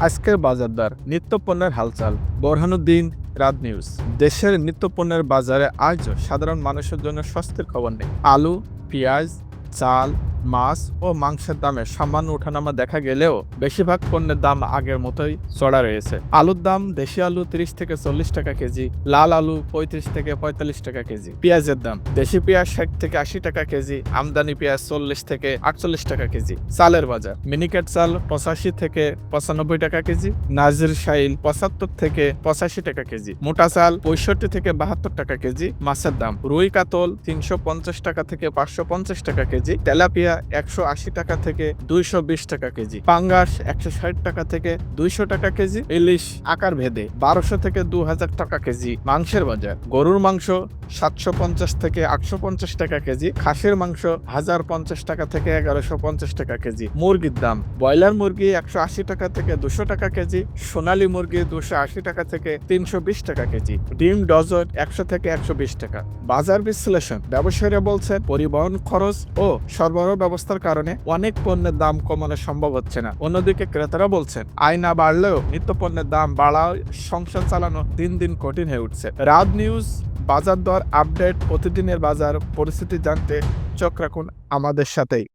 আজকের বাজার দর নিত্যপণ্যের হালচাল বোরহানুদ্দিন রাত নিউজ। দেশের নিত্যপণ্যের বাজারে আজও সাধারণ মানুষের জন্য স্বস্তির খবর নেই। আলু, পেঁয়াজ, চাল, মাছ ও মাংসের দামে সামান্য ওঠানামা দেখা গেলেও বেশিরভাগ পণ্যের দাম আগের মতোই চড়া রয়েছে। আলুর দাম দেশি আলু 30 থেকে 40 টাকা কেজি, লাল আলু 35 থেকে 45 টাকা কেজি। পেঁয়াজের দাম দেশি পেঁয়াজ 60 থেকে 80 টাকা কেজি, আমদানি পেঁয়াজ 40 থেকে 48 টাকা কেজি। চালের বাজার মিনিকেট চাল 85 থেকে 95 টাকা কেজি, নাজির শাইল 75 থেকে 85 টাকা কেজি, মোটা চাল 65 থেকে 72 টাকা কেজি। মাছের দাম রুই কাতল 350 টাকা থেকে 550 টাকা কেজি, তেলাপিয়া 180 টাকা থেকে 220 টাকা কেজি, পাঙ্গাস 160 টাকা থেকে 200 টাকা কেজি, ইলিশ আকার ভেদে 1200 থেকে 2000 টাকা কেজি। মাংসের বাজার গরুর মাংস 750 থেকে 850 টাকা কেজি, খাসির মাংস 1050 টাকা থেকে 1150 টাকা কেজি। মুরগির দাম ব্রয়লার মুরগি 180 টাকা থেকে 200 টাকা কেজি, সোনালী মুরগি 280 টাকা থেকে 320 টাকা কেজি, ডিম ডজন 100 থেকে 120 টাকা। বাজার বিশ্লেষণ ব্যবসায়ীরা বলছেন পরিবহন খরচ ও সরবরাহ ব্যবস্থার কারণে অনেক পণ্যের দাম কমানো সম্ভব হচ্ছে না। অন্যদিকে ক্রেতারা বলছেন আয় না বাড়লেও নিত্য পণ্যের দাম বাড়ায় সংসার চালানো দিন দিন কঠিন হয়ে উঠছে। রাত নিউজ বাজার দর আপডেট, প্রতিদিনের বাজার পরিস্থিতি জানতে চোখ রাখুন আমাদের সাথেই।